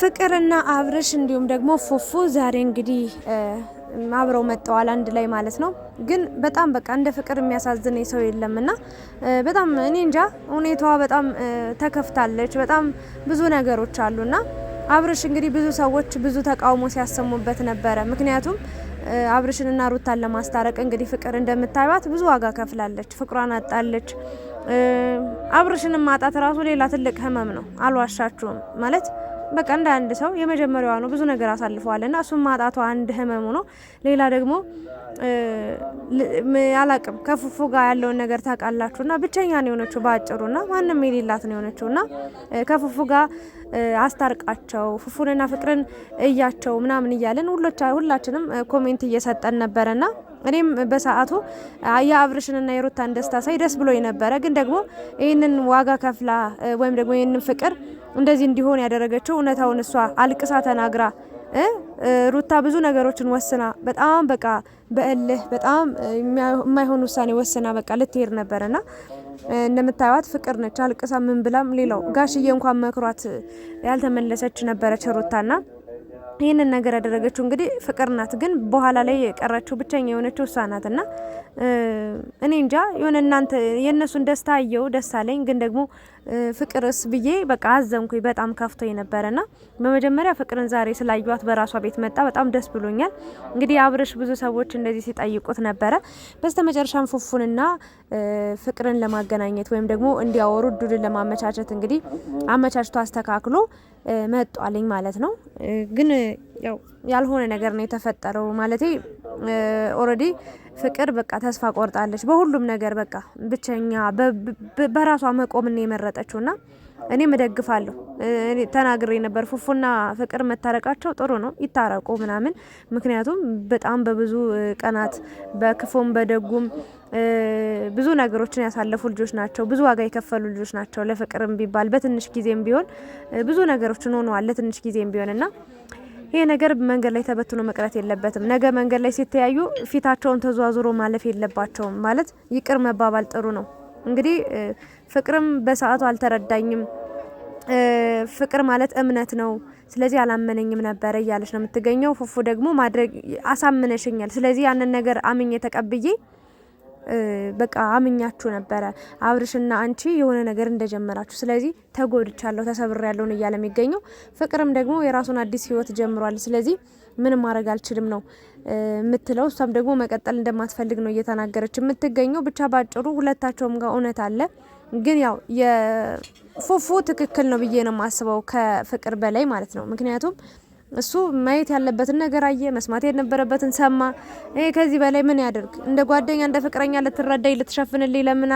ፍቅርና አብርሽ እንዲሁም ደግሞ ፉፉ ዛሬ እንግዲህ አብረው መጥተዋል አንድ ላይ ማለት ነው። ግን በጣም በቃ እንደ ፍቅር የሚያሳዝነኝ ሰው የለምና በጣም እኔ እንጃ ሁኔታዋ በጣም ተከፍታለች። በጣም ብዙ ነገሮች አሉና አብርሽ እንግዲህ ብዙ ሰዎች ብዙ ተቃውሞ ሲያሰሙበት ነበረ። ምክንያቱም አብርሽንና ሩታን ለማስታረቅ እንግዲህ ፍቅር እንደምታዩት ብዙ ዋጋ ከፍላለች። ፍቅሯን አጣለች። አብርሽንም ማጣት ራሱ ሌላ ትልቅ ህመም ነው። አልዋሻችሁም ማለት በቃ እንደ አንድ ሰው የመጀመሪያዋ ነው። ብዙ ነገር አሳልፈዋልና እሱም ማጣቷ አንድ ህመሙ ነው። ሌላ ደግሞ ያላቅም ከፉፉ ጋር ያለውን ነገር ታውቃላችሁና ብቸኛ ነው የሆነችው ባጭሩና ማንም የሌላት ነው የሆነችውና ከፉፉ ጋር አስታርቃቸው ፉፉንና ፍቅርን እያቸው ምናምን እያለን ሁላችንም ኮሜንት እየሰጠን ነበርና እኔም በሰዓቱ የአብርሽንና የሩታን ደስታ ሳይ ደስ ብሎኝ ነበረ። ግን ደግሞ ይህንን ዋጋ ከፍላ ወይም ደግሞ ይህንን ፍቅር እንደዚህ እንዲሆን ያደረገችው እውነታውን እሷ አልቅሳ ተናግራ ሩታ ብዙ ነገሮችን ወስና በጣም በቃ በእልህ በጣም የማይሆን ውሳኔ ወስና በቃ ልትሄድ ነበርና እንደምታዩት ፍቅር ነች አልቅሳ ምን ብላም ሌላው ጋሽዬ እንኳን መክሯት ያልተመለሰች ነበረች ሩታና ይህንን ነገር ያደረገችው እንግዲህ ፍቅር ናት። ግን በኋላ ላይ የቀረችው ብቸኛ የሆነችው እሷ ናትና እኔ እንጃ የሆነ እናንተ የነሱን ደስታ አየው ደስ አለኝ። ግን ደግሞ ፍቅርስ ብዬ በቃ አዘንኩኝ። በጣም ከፍቶኝ ነበርና በመጀመሪያ ፍቅርን ዛሬ ስላዩት በራሷ ቤት መጣ በጣም ደስ ብሎኛል። እንግዲህ አብርሽ ብዙ ሰዎች እንደዚህ ሲጠይቁት ነበረ። በስተመጨረሻም ፉፉንና ፍቅርን ለማገናኘት ወይም ደግሞ እንዲያወሩ እድሉን ለማመቻቸት እንግዲህ አመቻችቶ አስተካክሎ መጣልኝ ማለት ነው። ግን ያው ያልሆነ ነገር ነው የተፈጠረው ማለት ኦሬዲ ፍቅር በቃ ተስፋ ቆርጣለች በሁሉም ነገር በቃ ብቸኛ በራሷ መቆም ነው የመረጠችውና እኔም እደግፋለሁ። እኔ ተናግሬ ነበር ፉፉና ፍቅር መታረቃቸው ጥሩ ነው ይታረቁ ምናምን። ምክንያቱም በጣም በብዙ ቀናት በክፉም በደጉም ብዙ ነገሮችን ያሳለፉ ልጆች ናቸው። ብዙ ዋጋ የከፈሉ ልጆች ናቸው። ለፍቅርም ቢባል በትንሽ ጊዜም ቢሆን ብዙ ነገሮችን ሆነዋል ለትንሽ ጊዜም ቢሆንና ይሄ ነገር መንገድ ላይ ተበትኖ መቅረት የለበትም። ነገ መንገድ ላይ ሲተያዩ ፊታቸውን ተዟዙሮ ማለፍ የለባቸውም። ማለት ይቅር መባባል ጥሩ ነው። እንግዲህ ፍቅርም በሰዓቱ አልተረዳኝም። ፍቅር ማለት እምነት ነው። ስለዚህ አላመነኝም ነበር እያለች ነው የምትገኘው። ፉፉ ደግሞ ማድረግ አሳምነሽኛል። ስለዚህ ያንን ነገር አምኜ ተቀብዬ በቃ አምኛችሁ ነበረ አብርሽና አንቺ የሆነ ነገር እንደጀመራችሁ። ስለዚህ ተጎድቻለሁ ተሰብሬያለሁ እያለ የሚገኘው ፍቅርም ደግሞ የራሱን አዲስ ህይወት ጀምሯል። ስለዚህ ምንም ማድረግ አልችልም ነው የምትለው። እሷም ደግሞ መቀጠል እንደማትፈልግ ነው እየተናገረች የምትገኘው። ብቻ ባጭሩ ሁለታቸውም ጋር እውነት አለ። ግን ያው የፉፉ ትክክል ነው ብዬ ነው የማስበው ከፍቅር በላይ ማለት ነው። ምክንያቱም እሱ ማየት ያለበትን ነገር አየ፣ መስማት የነበረበትን ሰማ። ከዚህ በላይ ምን ያደርግ? እንደ ጓደኛ እንደ ፍቅረኛ ልትረዳይ ልትሸፍንልኝ ለምን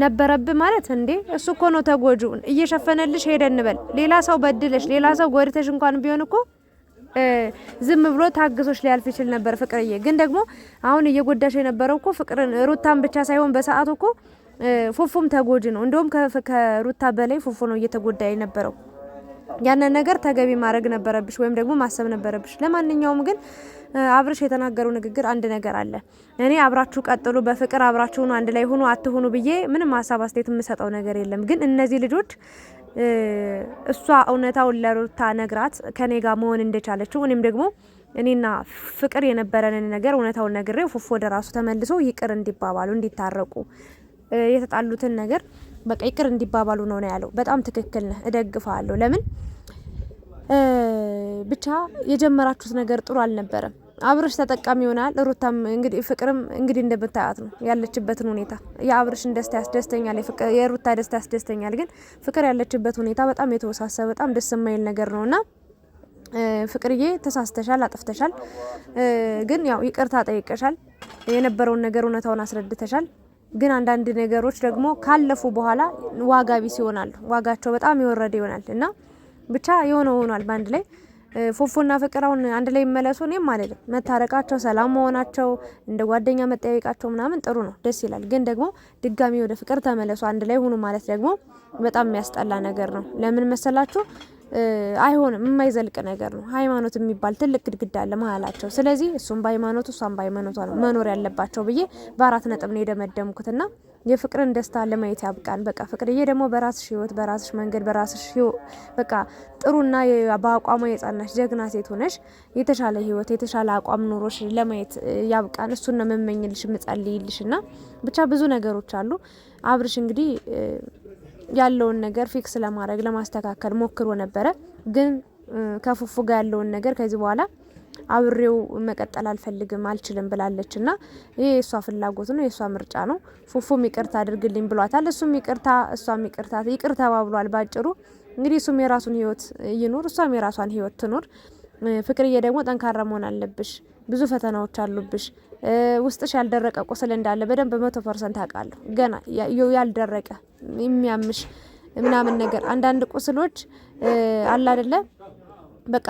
ነበረብ ማለት እንዴ? እሱ እኮ ነው ተጎጁ። እየሸፈነልሽ ሄደ እንበል ሌላ ሰው በድለሽ ሌላ ሰው ጎድተሽ እንኳን ቢሆን እኮ ዝም ብሎ ታግሶች ሊያልፍ ይችል ነበር ፍቅርዬ። ግን ደግሞ አሁን እየጎዳሽ የነበረው እኮ ፍቅርን ሩታን ብቻ ሳይሆን በሰዓቱ እኮ ፉፉም ተጎጂ ነው። እንደውም ከሩታ በላይ ፉፉ ነው እየተጎዳ የነበረው። ያንን ነገር ተገቢ ማድረግ ነበረብሽ ወይም ደግሞ ማሰብ ነበረብሽ። ለማንኛውም ግን አብርሽ የተናገረው ንግግር አንድ ነገር አለ። እኔ አብራችሁ ቀጥሉ በፍቅር አብራችሁ ሆኑ አንድ ላይ ሆኑ አትሆኑ ብዬ ምንም ሀሳብ አስተያየት የምሰጠው ነገር የለም። ግን እነዚህ ልጆች እሷ እውነታውን ለሩታ ነግራት ከኔ ጋር መሆን እንደቻለችው እኔም ደግሞ እኔና ፍቅር የነበረንን ነገር እውነታውን ነግሬው ፉፉ ወደ ራሱ ተመልሶ ይቅር እንዲባባሉ እንዲታረቁ የተጣሉትን ነገር በቃ ይቅር እንዲባባሉ ነው ያለው። በጣም ትክክል ነህ፣ እደግፋለሁ። ለምን ብቻ የጀመራችሁት ነገር ጥሩ አልነበረም። አብርሽ ተጠቃሚ ይሆናል። ሩታም እንግዲህ ፍቅርም እንግዲህ እንደምታያት ነው ያለችበትን ሁኔታ። የአብርሽን ደስታ ያስደስተኛል፣ የሩታ ደስታ ያስደስተኛል። ግን ፍቅር ያለችበት ሁኔታ በጣም የተወሳሰበ በጣም ደስ የማይል ነገር ነውና ፍቅርዬ ተሳስተሻል፣ አጥፍተሻል። ግን ያው ይቅርታ ጠይቀሻል። የነበረውን ነገር እውነታውን አስረድተሻል። ግን አንዳንድ ነገሮች ደግሞ ካለፉ በኋላ ዋጋ ቢስ ይሆናሉ። ዋጋቸው በጣም የወረደ ይሆናል እና ብቻ የሆነ ሆኗል። በአንድ ላይ ፉፉና ፍቅር አሁን አንድ ላይ ይመለሱ እኔም አይደለም መታረቃቸው፣ ሰላም መሆናቸው፣ እንደ ጓደኛ መጠያየቃቸው ምናምን ጥሩ ነው፣ ደስ ይላል። ግን ደግሞ ድጋሚ ወደ ፍቅር ተመለሱ አንድ ላይ ሁኑ ማለት ደግሞ በጣም የሚያስጠላ ነገር ነው። ለምን መሰላችሁ? አይሆንም፣ የማይዘልቅ ነገር ነው። ሃይማኖት የሚባል ትልቅ ግድግዳ አለ መሀላቸው። ስለዚህ እሱም በሃይማኖቱ እሷም በሃይማኖቷ ነው መኖር ያለባቸው ብዬ በ4 ነጥብ ነው የደመደምኩትና የፍቅርን ደስታ ለማየት ያብቃን። በቃ ፍቅርዬ ደግሞ በራስሽ ህይወት በራስሽ መንገድ በራስሽ በቃ ጥሩና በአቋሟ የጸናሽ ጀግና ሴት ሆነሽ የተሻለ ህይወት የተሻለ አቋም ኑሮሽ ለማየት ያብቃን። እሱን ነው የምመኝልሽ የምጸልይልሽና ብቻ ብዙ ነገሮች አሉ። አብርሽ እንግዲህ ያለውን ነገር ፊክስ ለማድረግ ለማስተካከል ሞክሮ ነበረ። ግን ከፉፉ ጋር ያለውን ነገር ከዚህ በኋላ አብሬው መቀጠል አልፈልግም አልችልም ብላለች እና ይሄ የሷ ፍላጎት ነው፣ የሷ ምርጫ ነው። ፉፉም ይቅርታ አድርግልኝ ብሏታል። እሱም ይቅርታ እሷም ይቅር ተባብሏል። ባጭሩ እንግዲህ እሱም የራሱን ህይወት ይኑር፣ እሷም የራሷን ህይወት ትኑር። ፍቅርዬ ደግሞ ጠንካራ መሆን አለብሽ። ብዙ ፈተናዎች አሉብሽ። ውስጥሽ ያልደረቀ ቁስል እንዳለ በደንብ 100% አውቃለሁ። ገና ያልደረቀ የሚያምሽ ምናምን ነገር አንዳንድ ቁስሎች አለ አይደለ በቃ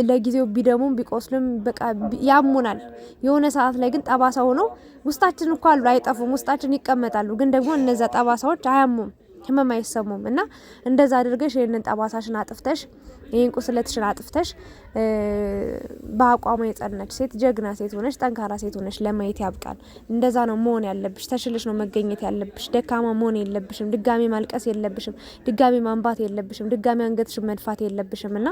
ለጊዜው ቢደሙም ቢቆስሉም በቃ ያሙናል። የሆነ ሰዓት ላይ ግን ጠባሳ ሆነው ውስጣችን እኮ አሉ አይጠፉም፣ ውስጣችን ይቀመጣሉ። ግን ደግሞ እነዛ ጠባሳዎች አያሙም፣ ህመም አይሰሙም። እና እንደዛ አድርገሽ ይሄንን ጠባሳሽን አጥፍተሽ ይሄን ቁስለትሽን አጥፍተሽ በአቋሟ የጸናች ሴት ጀግና ሴት ሆነሽ ጠንካራ ሴት ሆነሽ ለማየት ያብቃል። እንደዛ ነው መሆን ያለብሽ። ተሽልሽ ነው መገኘት ያለብሽ። ደካማ መሆን የለብሽም። ድጋሚ ማልቀስ የለብሽም። ድጋሚ ማንባት የለብሽም። ድጋሚ አንገትሽን መድፋት የለብሽም። እና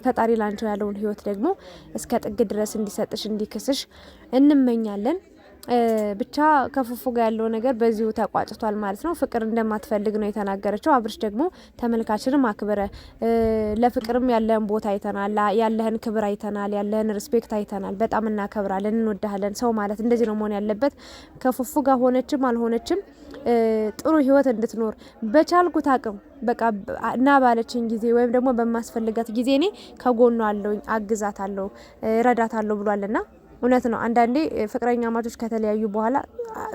ፈጣሪ ላንቺ ያለውን ህይወት ደግሞ እስከ ጥግ ድረስ እንዲሰጥሽ እንዲክስሽ እንመኛለን። ብቻ ከፉፉ ጋር ያለው ነገር በዚሁ ተቋጭቷል ማለት ነው። ፍቅር እንደማትፈልግ ነው የተናገረችው። አብርሽ ደግሞ ተመልካችንም አክብረ ለፍቅርም ያለህን ቦታ አይተናል፣ ያለህን ክብር አይተናል፣ ያለህን ሪስፔክት አይተናል። በጣም እናከብራለን፣ እንወዳለን። ሰው ማለት እንደዚህ ነው መሆን ያለበት። ከፉፉ ጋር ሆነችም አልሆነችም ጥሩ ህይወት እንድትኖር በቻልኩት አቅም በቃ እና ባለችኝ ጊዜ ወይም ደግሞ በማስፈልጋት ጊዜ እኔ ከጎኗ አለውኝ፣ አግዛታለሁ፣ ረዳታለሁ ብሏልና እውነት ነው። አንዳንዴ ፍቅረኛ ማቾች ከተለያዩ በኋላ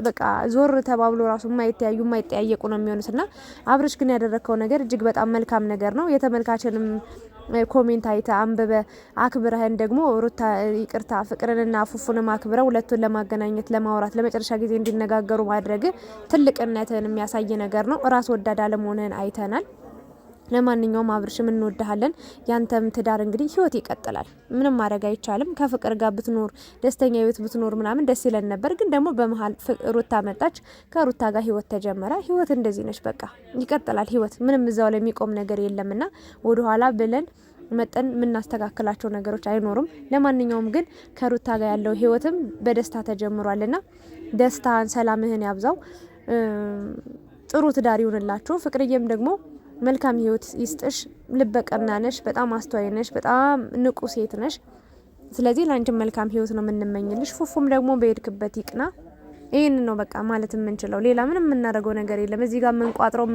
በቃ ዞር ተባብሎ ራሱ የማይተያዩ የማይጠያየቁ ነው የሚሆኑትና አብርሽ ግን ያደረከው ነገር እጅግ በጣም መልካም ነገር ነው። የተመልካችንም ኮሜንት አይተ አንብበ አክብረህን ደግሞ ሩታ ይቅርታ ፍቅርንና ፉፉንም አክብረ ሁለቱን ለማገናኘት ለማውራት ለመጨረሻ ጊዜ እንዲነጋገሩ ማድረግ ትልቅነትን የሚያሳይ ነገር ነው። ራስ ወዳድ አለመሆንህን አይተናል። ለማንኛውም አብርሽም እንወድሃለን። ያንተም ትዳር እንግዲህ ህይወት ይቀጥላል። ምንም ማድረግ አይቻልም። ከፍቅር ጋር ብትኖር ደስተኛ ህይወት ብትኖር ምናምን ደስ ይለን ነበር። ግን ደግሞ በመሀል ሩታ መጣች። ከሩታ ጋር ህይወት ተጀመረ። ህይወት እንደዚህ ነች። በቃ ይቀጥላል ህይወት። ምንም እዛው ላይ የሚቆም ነገር የለምና ወደኋላ ብለን መጠን የምናስተካክላቸው ነገሮች አይኖሩም። ለማንኛውም ግን ከሩታ ጋር ያለው ህይወትም በደስታ ተጀምሯልና ደስታን ሰላምህን ያብዛው። ጥሩ ትዳር ይሁንላችሁ። ፍቅርዬም ደግሞ መልካም ህይወት ይስጥሽ። ልበቀና ነሽ፣ በጣም አስተዋይ ነሽ፣ በጣም ንቁ ሴት ነሽ። ስለዚህ ላንቺም መልካም ህይወት ነው የምንመኝልሽ። ፉፉም ደግሞ በሄድክበት ይቅና። ይህን ነው በቃ ማለት የምንችለው። ሌላ ምንም የምናደርገው ነገር የለም። እዚህ ጋር የምንቋጥረው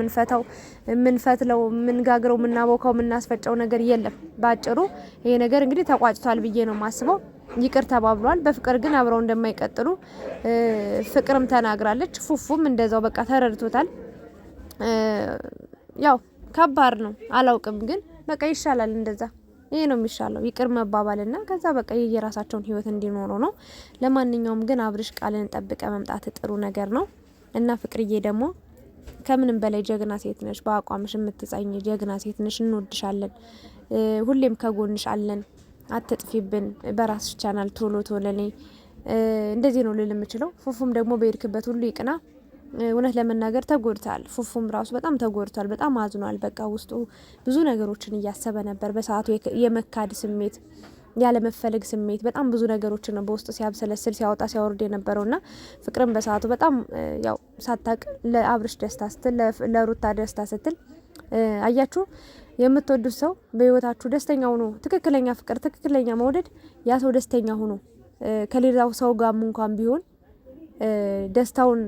የምንፈትለው የምንጋግረው የምናቦካው የምናስፈጨው ነገር የለም። ባጭሩ ይሄ ነገር እንግዲህ ተቋጭቷል ብዬ ነው የማስበው። ይቅር ተባብሏል። በፍቅር ግን አብረው እንደማይቀጥሉ ፍቅርም ተናግራለች። ፉፉም እንደዛው በቃ ተረድቶታል። ያው ከባድ ነው አላውቅም፣ ግን በቃ ይሻላል እንደዛ። ይሄ ነው የሚሻለው፣ ይቅር መባባልና ከዛ በቃ የራሳቸውን ህይወት እንዲኖሩ ነው። ለማንኛውም ግን አብርሽ ቃልን ጠብቀ መምጣት ጥሩ ነገር ነው እና ፍቅርዬ ደግሞ ከምንም በላይ ጀግና ሴት ነሽ። በአቋምሽ የምትጸኝ ጀግና ሴት ነሽ። እንወድሻለን። ሁሌም ከጎንሽ አለን። አትጥፊብን። በራስሽ ቻናል ቶሎ ለኔ እንደዚህ ነው ልል የምችለው። ፉፉም ደግሞ በሄድክበት ሁሉ ይቅና። እውነት ለመናገር ተጎድቷል። ፉፉም ራሱ በጣም ተጎድቷል። በጣም አዝኗል። በቃ ውስጡ ብዙ ነገሮችን እያሰበ ነበር። በሰዓቱ የመካድ ስሜት፣ ያለመፈለግ ስሜት፣ በጣም ብዙ ነገሮችን ነው በውስጡ ሲያብሰለስል ሲያወጣ ሲያወርድ የነበረውና ፍቅርም በሰዓቱ በጣም ያው ሳታቅ ለአብርሽ ደስታ ስትል ለሩታ ደስታ ስትል አያችሁ፣ የምትወዱት ሰው በህይወታችሁ ደስተኛ ሆኖ ትክክለኛ ፍቅር ትክክለኛ መውደድ ያ ሰው ደስተኛ ሆኖ ከሌላው ሰው ጋር እንኳን ቢሆን ደስታውን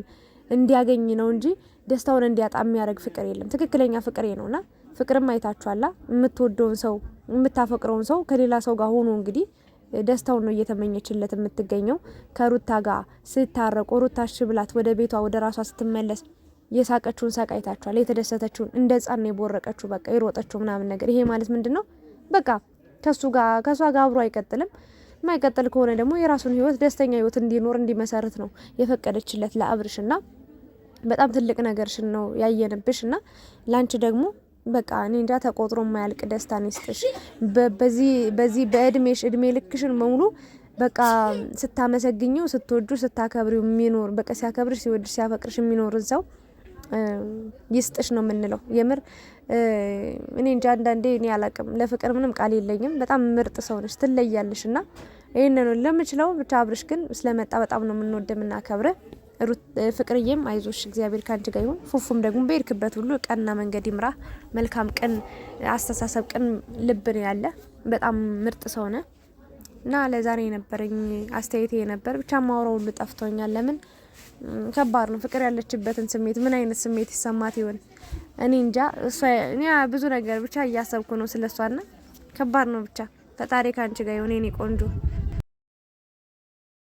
እንዲያገኝ ነው እንጂ ደስታውን እንዲያጣ የሚያደርግ ፍቅር የለም። ትክክለኛ ፍቅር ነውና ፍቅርም አይታችኋላ። የምትወደውን ሰው የምታፈቅረውን ሰው ከሌላ ሰው ጋር ሆኖ እንግዲህ ደስታውን ነው እየተመኘችለት የምትገኘው። ከሩታ ጋር ስታረቁ ሩታ እሺ ብላት ወደ ቤቷ ወደ ራሷ ስትመለስ የሳቀችውን ሳቅ አይታችኋል። የተደሰተችውን እንደ ህጻን የቦረቀችው በቃ የሮጠችው ምናምን ነገር። ይሄ ማለት ምንድነው? በቃ ከሷ ጋር አብሮ አይቀጥልም። የማይቀጥል ከሆነ ደግሞ የራሱን ህይወት ደስተኛ ህይወት እንዲኖር እንዲመሰርት ነው የፈቀደችለት ለአብርሽና በጣም ትልቅ ነገርሽን ነው ያየንብሽና ላንቺ ደግሞ በቃ እኔ እንጃ ተቆጥሮ የማያልቅ ደስታን ይስጥሽ። በዚህ በእድሜ ልክሽን በሙሉ በቃ ስታመሰግኙ ስትወዱ ስታከብሪው የሚኖር በቃ ሲያከብርሽ ሲወድሽ ሲያፈቅርሽ የሚኖር ሰው ይስጥሽ ነው የምንለው። የምር እኔ እንጃ አንዳንዴ እኔ አላቅም ለፍቅር ምንም ቃል የለኝም። በጣም ምርጥ ሰው ነሽ ትለያለሽ እና ይሄንን ነው ለምችለው ብቻ። አብርሽ ግን ስለመጣ በጣም ነው የምንወደው የምናከብረ። ፍቅርዬም አይዞሽ እግዚአብሔር ካንቺ ጋር ይሁን። ፉፉም ደግሞ በሄድክበት ሁሉ ቀና መንገድ ይምራ። መልካም ቅን አስተሳሰብ ቅን ልብ ነው ያለ። በጣም ምርጥ ሰው ነህ እና ለዛሬ የነበረኝ አስተያየት ነበር። ብቻ ማውራው ሁሉ ጠፍቶኛል። ለምን ከባድ ነው ፍቅር ያለችበትን ስሜት ምን አይነት ስሜት ይሰማት ይሆን እኔ እንጃ። እኔ ብዙ ነገር ብቻ እያሰብኩ ነው ስለሷና ከባድ ነው ብቻ። ፈጣሪ ካንቺ ጋር ይሁን የኔ ቆንጆ።